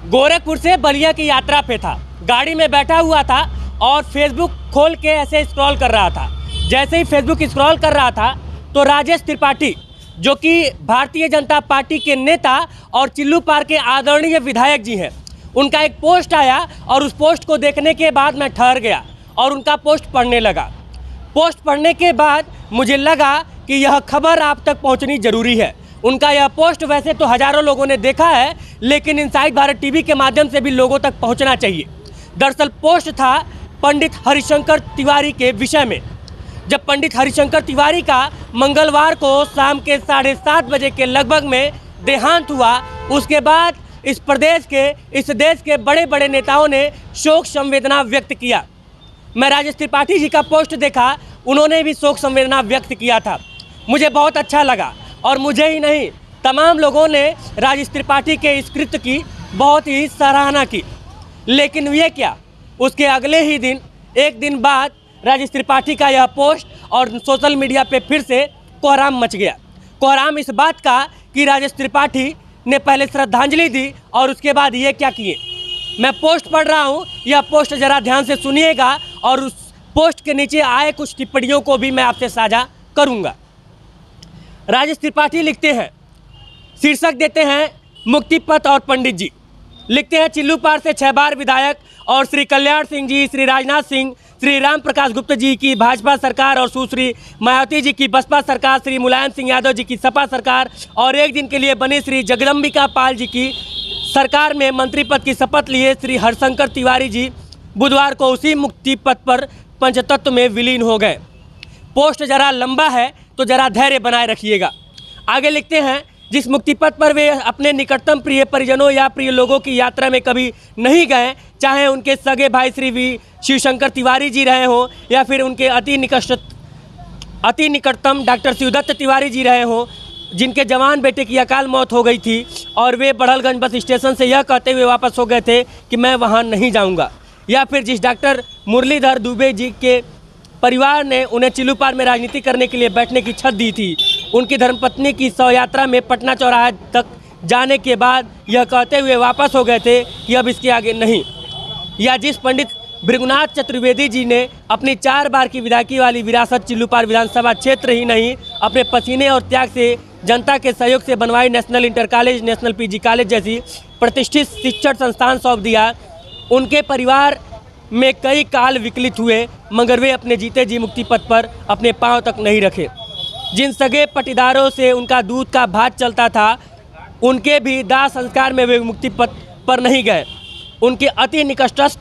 गोरखपुर से बलिया की यात्रा पे था, गाड़ी में बैठा हुआ था और फेसबुक खोल के ऐसे स्क्रॉल कर रहा था। जैसे ही फेसबुक स्क्रॉल कर रहा था तो राजेश त्रिपाठी, जो कि भारतीय जनता पार्टी के नेता और चिल्लू पार के आदरणीय विधायक जी हैं, उनका एक पोस्ट आया और उस पोस्ट को देखने के बाद मैं ठहर गया और उनका पोस्ट पढ़ने लगा। पोस्ट पढ़ने के बाद मुझे लगा कि यह खबर आप तक पहुंचनी ज़रूरी है। उनका यह पोस्ट वैसे तो हज़ारों लोगों ने देखा है, लेकिन इनसाइड भारत टीवी के माध्यम से भी लोगों तक पहुंचना चाहिए। दरअसल पोस्ट था पंडित हरिशंकर तिवारी के विषय में। जब पंडित हरिशंकर तिवारी का मंगलवार को शाम के 7:30 बजे के लगभग में देहांत हुआ, उसके बाद इस देश के बड़े बड़े नेताओं ने शोक संवेदना व्यक्त किया। मैं राजेश त्रिपाठी जी का पोस्ट देखा, उन्होंने भी शोक संवेदना व्यक्त किया था। मुझे बहुत अच्छा लगा और मुझे ही नहीं, तमाम लोगों ने राजेश त्रिपाठी के इस कृत्य की बहुत ही सराहना की। लेकिन ये क्या, उसके अगले ही दिन, एक दिन बाद राजेश त्रिपाठी का यह पोस्ट और सोशल मीडिया पे फिर से कोहराम मच गया। कोहराम इस बात का कि राजेश त्रिपाठी ने पहले श्रद्धांजलि दी और उसके बाद ये क्या किए। मैं पोस्ट पढ़ रहा हूँ, यह पोस्ट ज़रा ध्यान से सुनिएगा और उस पोस्ट के नीचे आए कुछ टिप्पणियों को भी मैं आपसे साझा करूँगा। राजेश त्रिपाठी लिखते हैं, शीर्षक देते हैं मुक्ति पथ और पंडित जी। लिखते हैं, चिल्लू पार से 6 बार विधायक और श्री कल्याण सिंह जी, श्री राजनाथ सिंह, श्री राम प्रकाश गुप्ता जी की भाजपा सरकार और सुश्री मायावती जी की बसपा सरकार, श्री मुलायम सिंह यादव जी की सपा सरकार और एक दिन के लिए बने श्री जगदम्बिका पाल जी की सरकार में मंत्री पद की शपथ लिए श्री हरिशंकर तिवारी जी बुधवार को उसी मुक्ति पथ पर पंचतत्व में विलीन हो गए। पोस्ट जरा लंबा है तो जरा धैर्य बनाए रखिएगा। आगे लिखते हैं, जिस मुक्ति पथ पर वे अपने निकटतम प्रिय परिजनों या प्रिय लोगों की यात्रा में कभी नहीं गए, चाहे उनके सगे भाई श्री शिवशंकर तिवारी जी रहे हों या फिर उनके अति निकटतम डॉक्टर शिवदत्त तिवारी जी रहे हों, जिनके जवान बेटे की अकाल मौत हो गई थी और वे बड़हलगंज बस स्टेशन से यह कहते हुए वापस हो गए थे कि मैं वहां नहीं जाऊंगा, या फिर जिस डॉक्टर मुरलीधर दुबे जी के परिवार ने उन्हें चिल्लू पार में राजनीति करने के लिए बैठने की छत दी थी, उनकी धर्मपत्नी की शव यात्रा में पटना चौराहे तक जाने के बाद यह कहते हुए वापस हो गए थे कि अब इसके आगे नहीं, या जिस पंडित भृगुनाथ चतुर्वेदी जी ने अपनी 4 बार की विधायकी वाली विरासत चिल्लू पार विधानसभा क्षेत्र ही नहीं, अपने पसीने और त्याग से जनता के सहयोग से बनवाई national inter college, national PG college जैसी प्रतिष्ठित शिक्षण संस्थान सौंप दिया, उनके परिवार में कई काल विकलित हुए मगर वे अपने जीते जी मुक्ति पथ पर अपने पांव तक नहीं रखे। जिन सगे पटीदारों से उनका दूध का भात चलता था, उनके भी दाह संस्कार में वे मुक्ति पथ पर नहीं गए। उनके अति निकटस्थ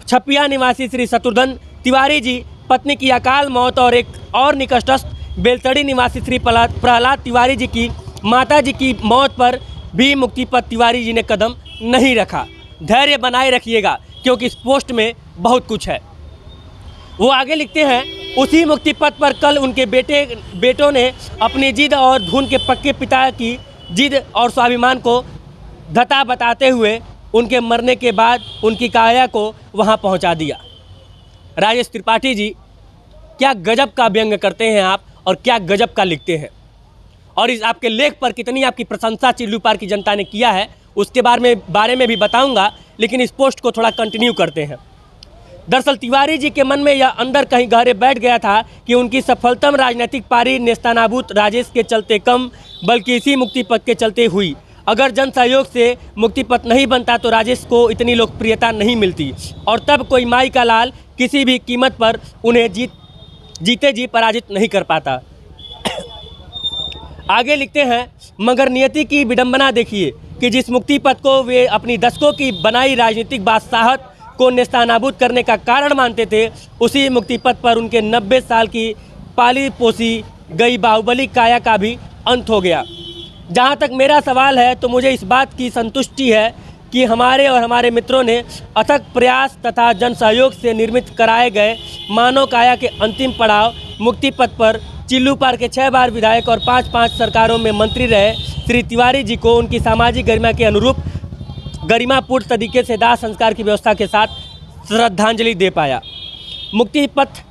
छपिया निवासी श्री शत्रुघ्न तिवारी जी पत्नी की अकाल मौत और एक और निकटस्थ बेलतड़ी निवासी श्री प्रहलाद तिवारी जी की माता जी की मौत पर भी मुक्ति पथ तिवारी जी ने कदम नहीं रखा। धैर्य बनाए रखिएगा क्योंकि इस पोस्ट में बहुत कुछ है। वो आगे लिखते हैं, उसी मुक्ति पथ पर कल उनके बेटों ने अपनी जिद और धुन के पक्के पिता की जिद और स्वाभिमान को धता बताते हुए उनके मरने के बाद उनकी काया को वहां पहुंचा दिया। राजेश त्रिपाठी जी, क्या गजब का व्यंग करते हैं आप और क्या गजब का लिखते हैं, और इस आपके लेख पर कितनी आपकी प्रशंसा चिल्लू पार की जनता ने किया है उसके बारे में भी बताऊंगा, लेकिन इस पोस्ट को थोड़ा कंटिन्यू करते हैं। दरअसल तिवारी जी के मन में यह अंदर कहीं गहरे बैठ गया था कि उनकी सफलतम राजनीतिक पारी नेस्तानाबूत राजेश के चलते कम बल्कि इसी मुक्ति पथ के चलते हुई। अगर जन सहयोग से मुक्ति पथ नहीं बनता तो राजेश को इतनी लोकप्रियता नहीं मिलती और तब कोई माई का लाल किसी भी कीमत पर उन्हें जीते जी पराजित नहीं कर पाता। आगे लिखते हैं, मगर नियति की विडंबना देखिए कि जिस मुक्ति पथ को वे अपनी दशकों की बनाई राजनीतिक बादशाहत को नेस्तानाबूद करने का कारण मानते थे, उसी मुक्ति पथ पर उनके 90 साल की पाली पोसी गई बाहुबली काया का भी अंत हो गया। जहां तक मेरा सवाल है तो मुझे इस बात की संतुष्टि है कि हमारे और हमारे मित्रों ने अथक प्रयास तथा जन सहयोग से निर्मित कराए गए मानव काया के अंतिम पड़ाव मुक्ति पथ पर चिल्लू पार के 6 बार विधायक और 5 सरकारों में मंत्री रहे श्री तिवारी जी को उनकी सामाजिक गरिमा के अनुरूप गरिमापूर्ण तरीके से दाह संस्कार की व्यवस्था के साथ श्रद्धांजलि दे पाया। मुक्ति पथ,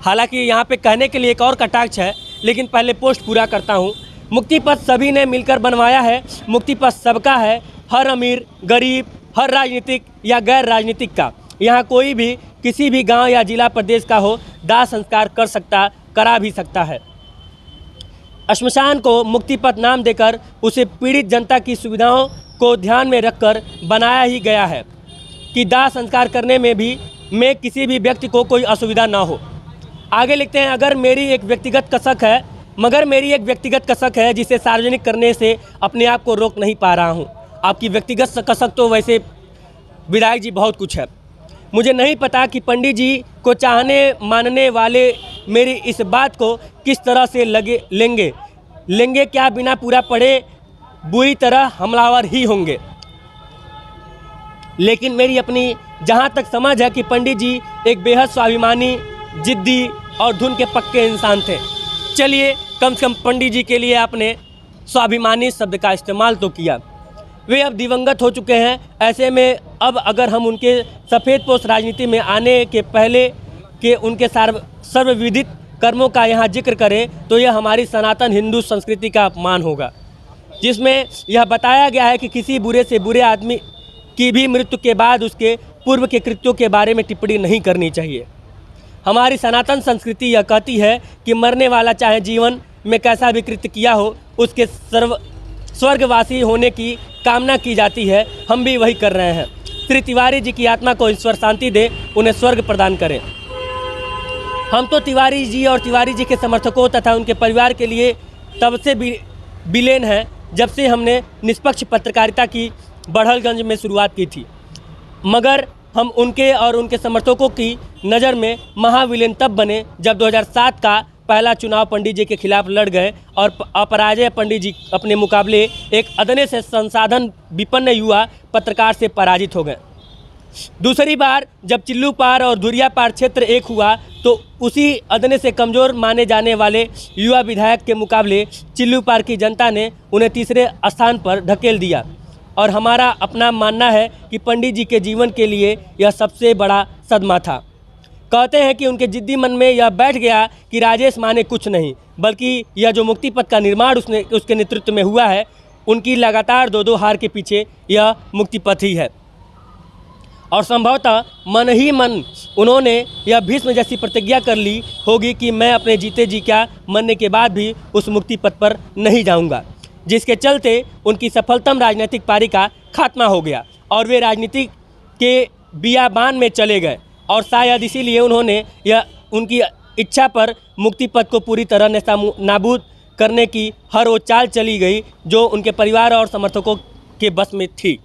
हालांकि यहाँ पे कहने के लिए एक और कटाक्ष है, लेकिन पहले पोस्ट पूरा करता हूँ। मुक्ति पथ सभी ने मिलकर बनवाया है, मुक्ति पथ सबका है, हर अमीर, गरीब, हर राजनीतिक या गैर राजनीतिक का, यहाँ कोई भी किसी भी गांव या जिला प्रदेश का हो, दाह संस्कार करा भी सकता है। श्मशान को मुक्ति पथ नाम देकर उसे पीड़ित जनता की सुविधाओं को ध्यान में रखकर बनाया ही गया है कि दाह संस्कार करने में किसी भी व्यक्ति को कोई असुविधा ना हो। आगे लिखते हैं, मगर मेरी एक व्यक्तिगत कसक है जिसे सार्वजनिक करने से अपने आप को रोक नहीं पा रहा हूँ। आपकी व्यक्तिगत कसक तो वैसे विधायक जी बहुत कुछ है। मुझे नहीं पता कि पंडित जी को चाहने मानने वाले मेरी इस बात को किस तरह से लेंगे क्या बिना पूरा पढ़े बुरी तरह हमलावर ही होंगे। लेकिन मेरी अपनी जहाँ तक समझ है कि पंडित जी एक बेहद स्वाभिमानी, जिद्दी और धुन के पक्के इंसान थे। चलिए, कम से कम पंडित जी के लिए आपने स्वाभिमानी शब्द का इस्तेमाल तो किया। वे अब दिवंगत हो चुके हैं। ऐसे में अब अगर हम उनके सफ़ेदपोश राजनीति में आने के पहले के उनके सर्वविदित कर्मों का यहाँ जिक्र करें तो यह हमारी सनातन हिंदू संस्कृति का अपमान होगा, जिसमें यह बताया गया है कि किसी बुरे से बुरे आदमी की भी मृत्यु के बाद उसके पूर्व के कृत्यों के बारे में टिप्पणी नहीं करनी चाहिए। हमारी सनातन संस्कृति यह कहती है कि मरने वाला चाहे जीवन में कैसा भी कृत्य किया हो, उसके स्वर्गवासी होने की कामना की जाती है। हम भी वही कर रहे हैं। श्री तिवारी जी की आत्मा को ईश्वर शांति दे, उन्हें स्वर्ग प्रदान करें। हम तो तिवारी जी और तिवारी जी के समर्थकों तथा उनके परिवार के लिए तब से विलेन हैं जब से हमने निष्पक्ष पत्रकारिता की बढ़लगंज में शुरुआत की थी। मगर हम उनके और उनके समर्थकों की नज़र में महाविलेन तब बने जब 2007 का पहला चुनाव पंडित जी के खिलाफ लड़ गए और अपराजय पंडित जी अपने मुकाबले एक अदने से संसाधन विपन्न युवा पत्रकार से पराजित हो गए। दूसरी बार जब चिल्लू पार और धुरिया पार क्षेत्र एक हुआ तो उसी अदने से कमज़ोर माने जाने वाले युवा विधायक के मुकाबले चिल्लू पार की जनता ने उन्हें तीसरे स्थान पर ढकेल दिया। और हमारा अपना मानना है कि पंडित जी के जीवन के लिए यह सबसे बड़ा सदमा था। कहते हैं कि उनके जिद्दी मन में यह बैठ गया कि राजेश माने कुछ नहीं, बल्कि यह जो मुक्ति पथ का निर्माण उसके नेतृत्व में हुआ है, उनकी लगातार दो हार के पीछे यह मुक्ति पथ ही है। और संभवतः मन ही मन उन्होंने यह भीष्म जैसी प्रतिज्ञा कर ली होगी कि मैं अपने जीते जी क्या मरने के बाद भी उस मुक्ति पथ पर नहीं जाऊंगा, जिसके चलते उनकी सफलतम राजनीतिक पारी का खात्मा हो गया और वे राजनीति के बियाबान में चले गए। और शायद इसीलिए उन्होंने यह उनकी इच्छा पर मुक्ति पथ को पूरी तरह नेस्तनाबूद करने की हर वो चाल चली गई जो उनके परिवार और समर्थकों के बस में थी।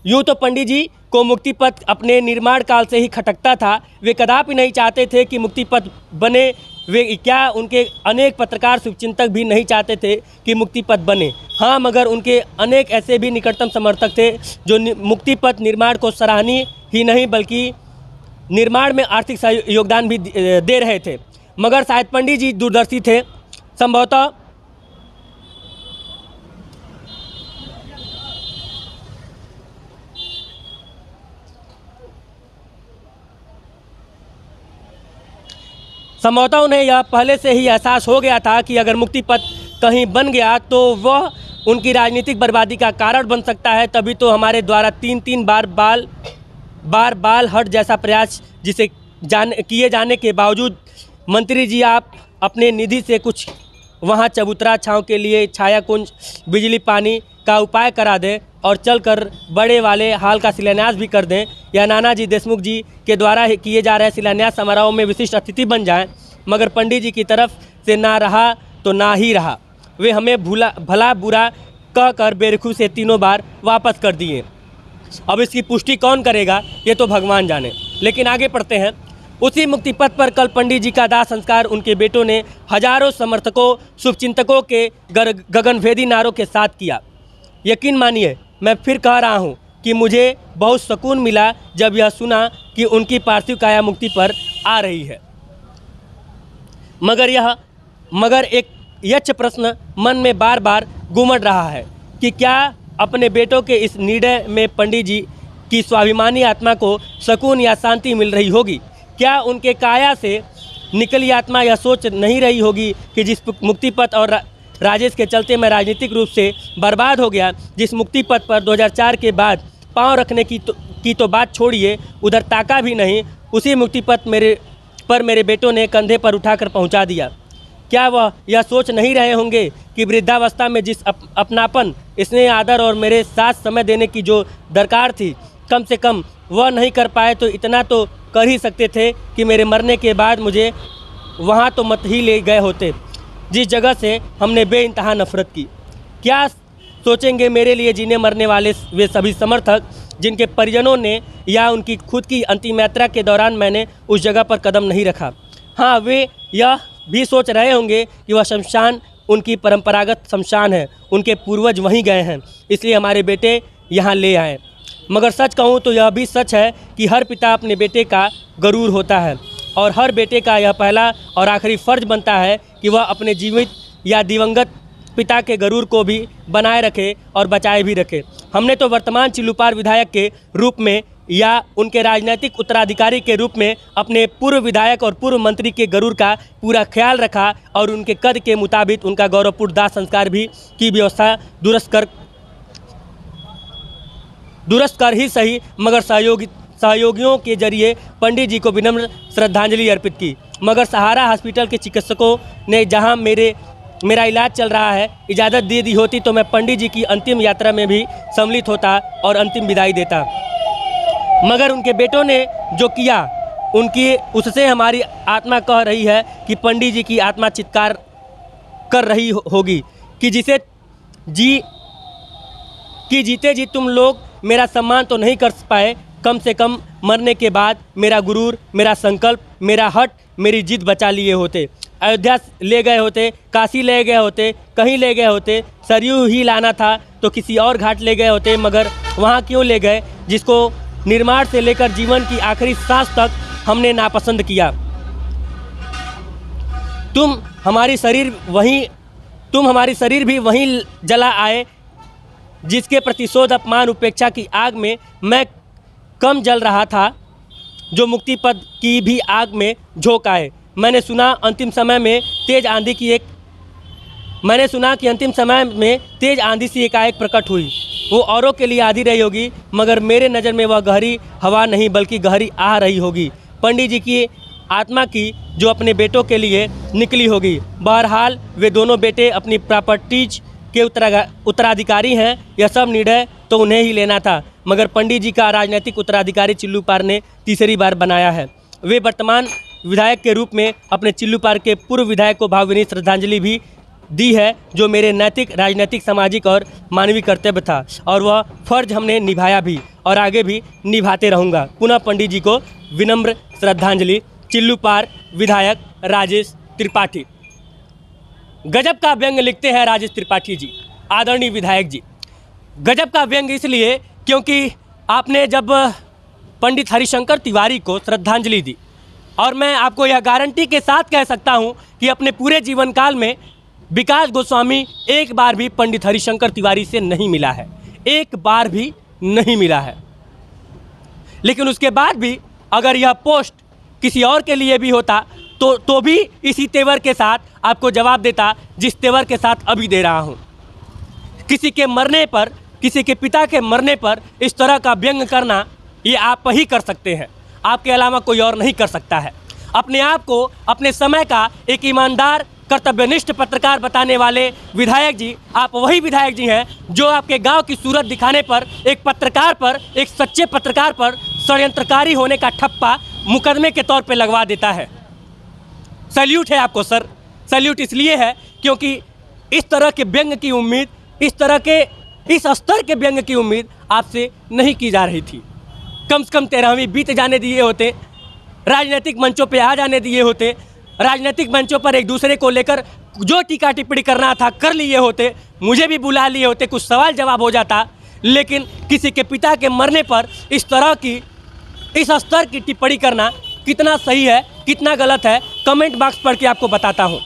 यूँ तो पंडित जी को मुक्ति पथ अपने निर्माण काल से ही खटकता था। वे कदापि नहीं चाहते थे कि मुक्ति पथ बने। वे क्या उनके अनेक पत्रकार शुभचिंतक भी नहीं चाहते थे कि मुक्ति पथ बने। हाँ, मगर उनके अनेक ऐसे भी निकटतम समर्थक थे जो मुक्ति पथ निर्माण को सराहनीय ही नहीं बल्कि निर्माण में आर्थिक योगदान भी दे रहे थे। मगर शायद पंडित जी दूरदर्शी थे। संभवतः उन्हें यह पहले से ही एहसास हो गया था कि अगर मुक्ति पथ कहीं बन गया तो वह उनकी राजनीतिक बर्बादी का कारण बन सकता है। तभी तो हमारे द्वारा तीन बार हट जैसा प्रयास जिसे किए जाने के बावजूद मंत्री जी आप अपने निधि से कुछ वहां चबूतरा छांव के लिए छाया कुंज, बिजली पानी का उपाय करा दें और चलकर बड़े वाले हाल का शिलान्यास भी कर दें या नानाजी देशमुख जी के द्वारा किए जा रहे शिलान्यास समारोह में विशिष्ट अतिथि बन जाएं। मगर पंडित जी की तरफ से ना रहा तो ना ही रहा। वे हमें भला बुरा कह कर बेरखू से 3 बार वापस कर दिए। अब इसकी पुष्टि कौन करेगा ये तो भगवान जाने। लेकिन आगे पढ़ते हैं। उसी मुक्ति पथ पर कल पंडित जी का दाह संस्कार उनके बेटों ने हजारों समर्थकों शुभचिंतकों के गगनभेदी नारों के साथ किया। यकीन मानिए, मैं फिर कह रहा हूँ कि मुझे बहुत सुकून मिला जब यह सुना कि उनकी पार्थिव काया मुक्ति पर आ रही है। मगर एक यक्ष प्रश्न मन में बार बार घूमड़ रहा है कि क्या अपने बेटों के इस निर्णय में पंडित जी की स्वाभिमानी आत्मा को सुकून या शांति मिल रही होगी? क्या उनके काया से निकली आत्मा यह सोच नहीं रही होगी कि जिस मुक्ति पथ और राजेश के चलते मैं राजनीतिक रूप से बर्बाद हो गया। जिस मुक्ति पथ पर 2004 के बाद पाँव रखने की तो बात छोड़िए, उधर ताका भी नहीं, उसी मुक्ति पथ मेरे बेटों ने कंधे पर उठाकर पहुंचा दिया। क्या वह यह सोच नहीं रहे होंगे कि वृद्धावस्था में जिस अपनापन, स्नेह, आदर और मेरे साथ समय देने की जो दरकार थी, कम से कम वह नहीं कर पाए तो इतना तो कर ही सकते थे कि मेरे मरने के बाद मुझे वहाँ तो मत ही ले गए होते जिस जगह से हमने बेइंतहा नफरत की। क्या सोचेंगे मेरे लिए जीने मरने वाले वे सभी समर्थक जिनके परिजनों ने या उनकी खुद की अंतिम यात्रा के दौरान मैंने उस जगह पर कदम नहीं रखा। हाँ, वे यह भी सोच रहे होंगे कि वह शमशान उनकी परंपरागत शमशान है, उनके पूर्वज वहीं गए हैं, इसलिए हमारे बेटे यहाँ ले आए। मगर सच कहूँ तो यह भी सच है कि हर पिता अपने बेटे का गरूर होता है और हर बेटे का यह पहला और आखिरी फ़र्ज बनता है कि वह अपने जीवित या दिवंगत पिता के गरूर को भी बनाए रखे और बचाए भी रखे। हमने तो वर्तमान चिल्लूपार विधायक के रूप में या उनके राजनीतिक उत्तराधिकारी के रूप में अपने पूर्व विधायक और पूर्व मंत्री के गरूर का पूरा ख्याल रखा और उनके कद के मुताबिक उनका गौरवपूर्ण दाह संस्कार भी की व्यवस्था दुरुस्त कर ही सही, मगर सहयोगियों के जरिए पंडित जी को विनम्र श्रद्धांजलि अर्पित की। मगर सहारा हॉस्पिटल के चिकित्सकों ने जहां मेरा इलाज चल रहा है इजाज़त दे दी होती तो मैं पंडित जी की अंतिम यात्रा में भी सम्मिलित होता और अंतिम विदाई देता। मगर उनके बेटों ने जो किया उससे हमारी आत्मा कह रही है कि पंडित जी की आत्मा चित्कार कर रही होगी कि जीते जी तुम लोग मेरा सम्मान तो नहीं कर पाए, कम से कम मरने के बाद मेरा गुरूर, मेरा संकल्प, मेरा हट, मेरी जिद बचा लिए होते। अयोध्या ले गए होते, काशी ले गए होते, कहीं ले गए होते, सरयू ही लाना था तो किसी और घाट ले गए होते, मगर वहाँ क्यों ले गए जिसको निर्माण से लेकर जीवन की आखिरी सांस तक हमने नापसंद किया। तुम हमारी शरीर भी वहीं जला आए जिसके प्रतिशोध, अपमान, उपेक्षा की आग में मैं कम जल रहा था, जो मुक्ति पद की भी आग में झोंक आए। मैंने सुना कि अंतिम समय में तेज आंधी सी एकाएक प्रकट हुई। वो औरों के लिए आधी रही होगी, मगर मेरे नज़र में वह गहरी हवा नहीं बल्कि गहरी आह रही होगी, पंडित जी की आत्मा की, जो अपने बेटों के लिए निकली होगी। बहरहाल वे दोनों बेटे अपनी प्रॉपर्टीज के उत्तराधिकारी हैं, यह सब निर्णय तो उन्हें ही लेना था, मगर पंडित जी का राजनीतिक उत्तराधिकारी चिल्लूपार ने तीसरी बार बनाया है। वे वर्तमान विधायक के रूप में अपने चिल्लूपार के पूर्व विधायक को भावभीनी श्रद्धांजलि भी दी है, जो मेरे नैतिक, राजनीतिक, सामाजिक और मानवीय कर्तव्य था और वह फ़र्ज हमने निभाया भी और आगे भी निभाते रहूँगा। पुनः पंडित जी को विनम्र श्रद्धांजलि। चिल्लूपार विधायक राजेश त्रिपाठी। गजब का व्यंग लिखते हैं राजेश त्रिपाठी जी, आदरणीय विधायक जी। गजब का व्यंग इसलिए क्योंकि आपने जब पंडित हरिशंकर तिवारी को श्रद्धांजलि दी, और मैं आपको यह गारंटी के साथ कह सकता हूं कि अपने पूरे जीवन काल में विकास गोस्वामी एक बार भी पंडित हरिशंकर तिवारी से नहीं मिला है, एक बार भी नहीं मिला है। लेकिन उसके बाद भी अगर यह पोस्ट किसी और के लिए भी होता तो भी इसी तेवर के साथ आपको जवाब देता जिस तेवर के साथ अभी दे रहा हूं। किसी के मरने पर, किसी के पिता के मरने पर इस तरह का व्यंग करना ये आप ही कर सकते हैं, आपके अलावा कोई और नहीं कर सकता है। अपने आप को अपने समय का एक ईमानदार, कर्तव्यनिष्ठ पत्रकार बताने वाले विधायक जी, आप वही विधायक जी हैं जो आपके गांव की सूरत दिखाने पर एक पत्रकार पर, एक सच्चे पत्रकार पर षड्यंत्रकारी होने का ठप्पा मुकदमे के तौर पे लगवा देता है। सैल्यूट है आपको सर, सैल्यूट इसलिए है क्योंकि इस तरह के व्यंग की उम्मीद, इस स्तर के व्यंग की उम्मीद आपसे नहीं की जा रही थी। कम से कम 13वीं बीत जाने दिए होते, राजनीतिक मंचों पे आ जाने दिए होते, राजनीतिक मंचों पर एक दूसरे को लेकर जो टीका टिप्पणी करना था कर लिए होते, मुझे भी बुला लिए होते, कुछ सवाल जवाब हो जाता। लेकिन किसी के पिता के मरने पर इस तरह की, इस स्तर की टिप्पणी करना कितना सही है, कितना गलत है, कमेंट बॉक्स पढ़ के आपको बताता हूँ।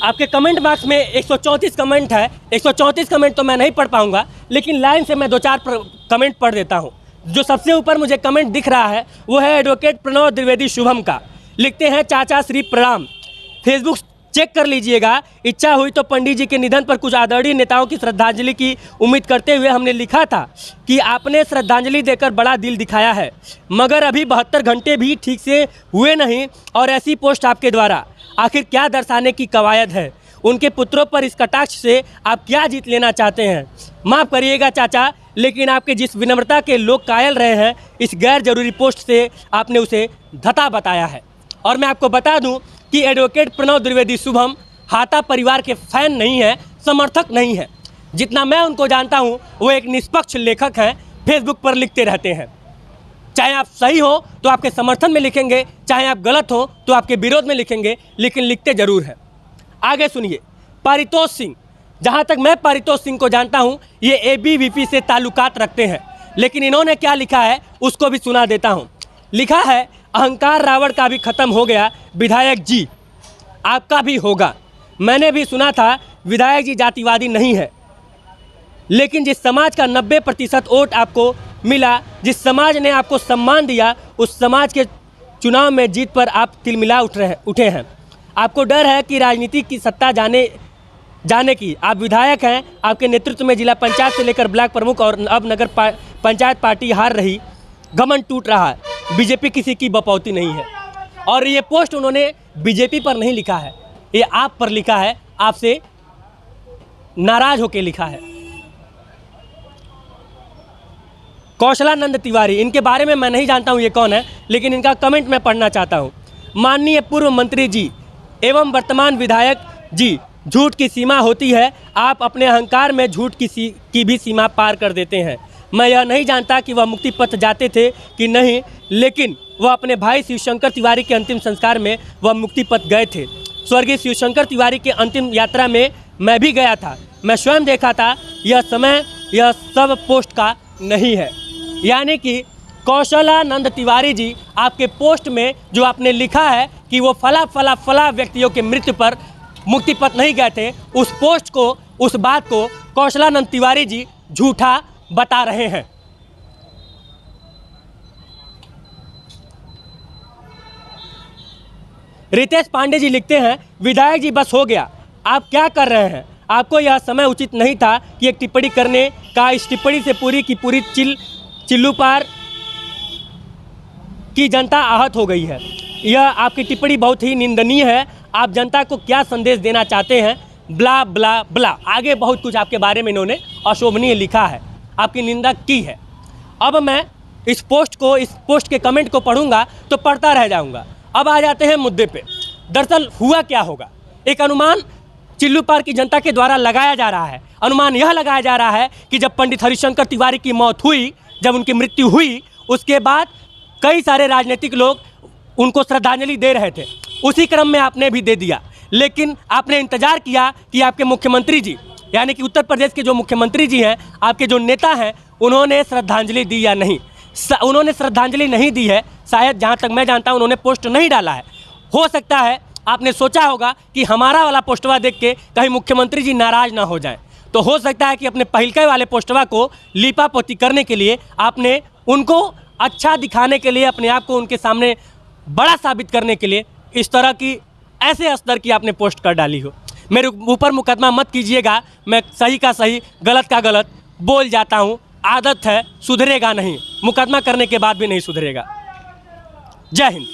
आपके कमेंट बॉक्स में 134 कमेंट है। 134 कमेंट तो मैं नहीं पढ़ पाऊंगा, लेकिन लाइन से मैं 2-4 कमेंट पढ़ देता हूँ। जो सबसे ऊपर मुझे कमेंट दिख रहा है वो है एडवोकेट प्रणव द्विवेदी शुभम का। लिखते हैं, चाचा श्री प्रणाम। फेसबुक चेक कर लीजिएगा। इच्छा हुई तो पंडित जी के निधन पर कुछ आदरणीय नेताओं की श्रद्धांजलि की उम्मीद करते हुए हमने लिखा था कि आपने श्रद्धांजलि देकर बड़ा दिल दिखाया है, मगर अभी 72 घंटे भी ठीक से हुए नहीं और ऐसी पोस्ट आपके द्वारा आखिर क्या दर्शाने की कवायद है? उनके पुत्रों पर इस कटाक्ष से आप क्या जीत लेना चाहते हैं? माफ़ करिएगा चाचा, लेकिन आपके जिस विनम्रता के लोग कायल रहे हैं, इस गैर जरूरी पोस्ट से आपने उसे धता बताया है। और मैं आपको बता दूं कि एडवोकेट प्रणव द्विवेदी शुभम हाता परिवार के फैन नहीं है, समर्थक नहीं है। जितना मैं उनको जानता हूं, वो एक निष्पक्ष लेखक हैं, फेसबुक पर लिखते रहते हैं। चाहे आप सही हो तो आपके समर्थन में लिखेंगे, चाहे आप गलत हो तो आपके विरोध में लिखेंगे, लेकिन लिखते जरूर हैं। आगे सुनिए, पारितोष सिंह। जहां तक मैं पारितोष सिंह को जानता हूं, ये एबीवीपी से ताल्लुकात रखते हैं, लेकिन इन्होंने क्या लिखा है उसको भी सुना देता हूं। लिखा है, अहंकार रावण का भी खत्म हो गया, विधायक जी आपका भी होगा। मैंने भी सुना था विधायक जी जातिवादी नहीं है, लेकिन जिस समाज का 90% वोट आपको मिला, जिस समाज ने आपको सम्मान दिया, उस समाज के चुनाव में जीत पर आप तिलमिला उठे हैं। आपको डर है कि राजनीति की सत्ता जाने की। आप विधायक हैं, आपके नेतृत्व में जिला पंचायत से लेकर ब्लॉक प्रमुख और अब नगर पंचायत पार्टी हार रही, घमंड टूट रहा है। बीजेपी किसी की बपौती नहीं है। और ये पोस्ट उन्होंने बीजेपी पर नहीं लिखा है, ये आप पर लिखा है, आपसे नाराज होकर लिखा है। कौशलानंद तिवारी, इनके बारे में मैं नहीं जानता हूँ ये कौन है, लेकिन इनका कमेंट मैं पढ़ना चाहता हूँ। माननीय पूर्व मंत्री जी एवं वर्तमान विधायक जी, झूठ की सीमा होती है, आप अपने अहंकार में झूठ की भी सीमा पार कर देते हैं। मैं यह नहीं जानता कि वह मुक्ति पथ जाते थे कि नहीं, लेकिन वह अपने भाई शिवशंकर तिवारी के अंतिम संस्कार में वह मुक्ति पथ गए थे। स्वर्गीय शिवशंकर तिवारी के अंतिम यात्रा में मैं भी गया था, मैं स्वयं देखा था। यह समय यह सब पोस्ट का नहीं है। यानी कि कौशलानंद तिवारी जी, आपके पोस्ट में जो आपने लिखा है कि वो फला व्यक्तियों के मृत्यु पर मुक्ति पथ नहीं गए थे, उस पोस्ट को, उस बात को कौशलानंद तिवारी जी झूठा बता रहे हैं। रितेश पांडे जी लिखते हैं, विधायक जी बस हो गया, आप क्या कर रहे हैं? आपको यह समय उचित नहीं था कि एक टिप्पणी करने का। इस टिप्पणी से पूरी की पूरी चिल्लू पार की जनता आहत हो गई है। यह आपकी टिप्पणी बहुत ही निंदनीय है। आप जनता को क्या संदेश देना चाहते हैं? ब्ला ब्ला ब्ला, आगे बहुत कुछ आपके बारे में इन्होंने अशोभनीय लिखा है, आपकी निंदा की है। अब मैं इस पोस्ट के कमेंट को पढ़ूंगा तो पढ़ता रह जाऊंगा। अब आ जाते हैं मुद्दे पे। दरअसल हुआ क्या होगा? एक अनुमान चिल्लू पार की जनता के द्वारा लगाया जा रहा है। अनुमान यह लगाया जा रहा है कि जब पंडित हरिशंकर तिवारी की मौत हुई, जब उनकी मृत्यु हुई, उसके बाद कई सारे राजनीतिक लोग उनको श्रद्धांजलि दे रहे थे। उसी क्रम में आपने भी दे दिया, लेकिन आपने इंतजार किया कि आपके मुख्यमंत्री जी, यानी कि उत्तर प्रदेश के जो मुख्यमंत्री जी हैं, आपके जो नेता हैं, उन्होंने श्रद्धांजलि दी या नहीं। उन्होंने श्रद्धांजलि नहीं दी है। शायद जहाँ तक मैं जानता हूँ उन्होंने पोस्ट नहीं डाला है। हो सकता है आपने सोचा होगा कि हमारा वाला पोस्टवा देख के कहीं मुख्यमंत्री जी नाराज ना हो जाएं, तो हो सकता है कि अपने पहलके वाले पोस्टवा को लीपा पोती करने के लिए, आपने उनको अच्छा दिखाने के लिए, अपने आप को उनके सामने बड़ा साबित करने के लिए इस तरह की, ऐसे स्तर की आपने पोस्ट कर डाली हो। मेरे ऊपर मुकदमा मत कीजिएगा, मैं सही का सही, गलत का गलत बोल जाता हूँ, आदत है, सुधरेगा नहीं, मुकदमा करने के बाद भी नहीं सुधरेगा। जय हिंद।